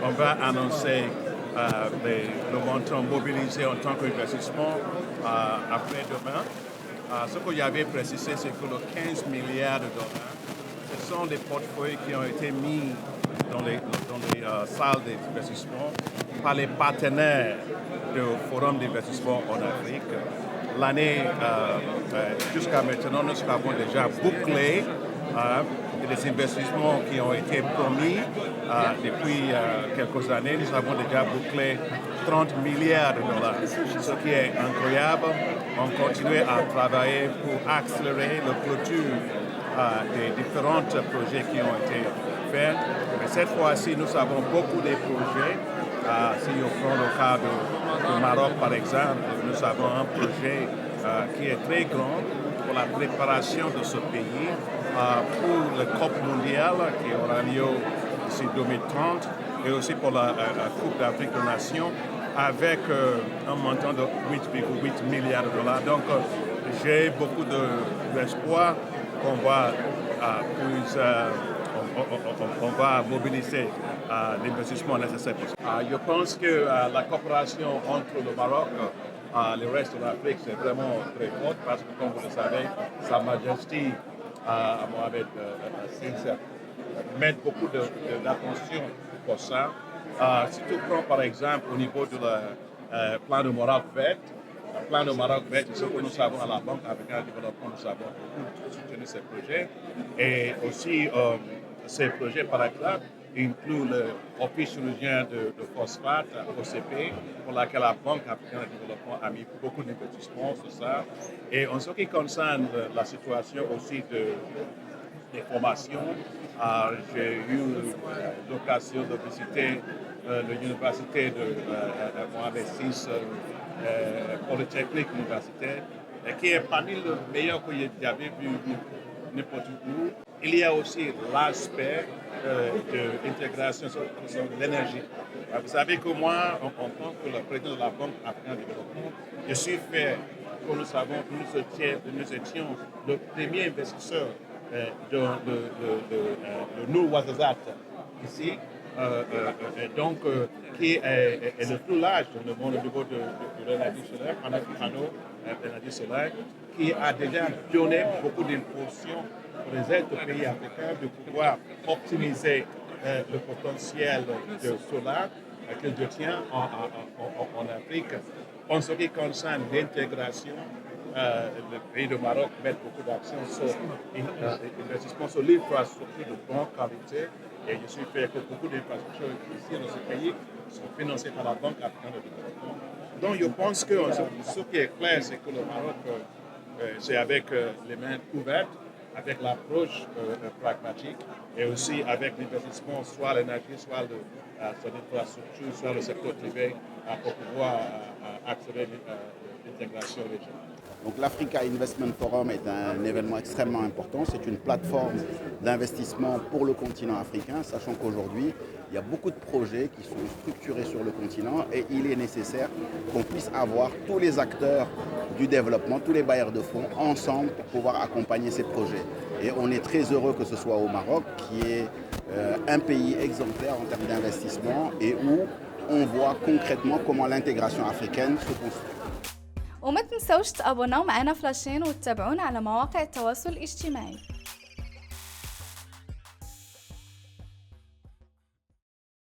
on va annoncer le montant mobilisé en tant qu'investissement après-demain. Ce qu'il y avait précisé, c'est que le 15 milliards de dollars, ce sont des portefeuilles qui ont été mis dans les salles d'investissement par les partenaires du Forum d'investissement en Afrique. L'année, jusqu'à maintenant, nous avons déjà bouclé les investissements qui ont été promis depuis quelques années. Nous avons déjà bouclé 30 milliards de dollars, ce qui est incroyable. On continue à travailler pour accélérer la clôture des différents projets qui ont été faits. Mais cette fois-ci, nous avons beaucoup de projets. Si on prend le cas du Maroc, par exemple, nous avons un projet qui est très grand pour la préparation de ce pays pour le COP mondial qui aura lieu d'ici 2030 et aussi pour la Coupe d'Afrique des Nations avec un montant de 8,8 milliards de dollars. Donc, j'ai beaucoup d'espoir qu'on va on va mobiliser l'investissement nécessaire. Je pense que la coopération entre le Maroc et le reste de l'Afrique, c'est vraiment très forte parce que, comme vous le savez, Sa Majesté Mohamed VI met beaucoup d'attention pour ça. Si tu prends par exemple au niveau du plan de Maroc vert, le plan de Maroc vert, ce que nous savons à la Banque africaine de développement, nous avons beaucoup soutenu ces projets. Et aussi, ces projets, par exemple, incluent l'Office chirurgien de phosphate, OCP, pour laquelle la Banque africaine de développement a mis beaucoup d'investissements sur ça. Et en ce qui concerne la situation aussi des formations, j'ai eu l'occasion de visiter l'université de Mohamed VI, Polytechnique universitaire, qui est parmi les meilleurs que j'avais vu n'importe où. Il y a aussi l'aspect de l'intégration sur l'énergie. Vous savez que moi, en tant que le président de la Banque africaine de développement, je suis fier que nous savons que nous étions le premier investisseur de Nououarzazate ici, donc qui est le plus large dans le monde au niveau de l'énergie solaire, panneaux d'énergie solaire, qui a déjà donné beaucoup d'impulsions pour les aides aux pays africains de pouvoir optimiser le potentiel de solaire qu'il détient en Afrique. En ce qui concerne l'intégration, le pays de Maroc met beaucoup d'action sur l'investissement sur l'infrastructure de bonne qualité. Et je suis fier que beaucoup d'infrastructures ici dans ce pays sont financées par la Banque africaine de développement. Donc je pense que ce qui est clair, c'est que le Maroc, c'est avec les mains ouvertes, avec l'approche pragmatique et aussi avec l'investissement soit l'énergie, soit sur l'infrastructure, soit le secteur privé pour pouvoir accélérer l'intégration régionale. Donc l'Africa Investment Forum est un événement extrêmement important. C'est une plateforme d'investissement pour le continent africain, sachant qu'aujourd'hui, il y a beaucoup de projets qui sont structurés sur le continent et il est nécessaire qu'on puisse avoir tous les acteurs du développement, tous les bailleurs de fonds ensemble pour pouvoir accompagner ces projets. Et on est très heureux que ce soit au Maroc, qui est un pays exemplaire en termes d'investissement et où on voit concrètement comment l'intégration africaine se construit. وما تنسوش تابوناو معنا فلاشين وتتابعونا على مواقع التواصل الاجتماعي.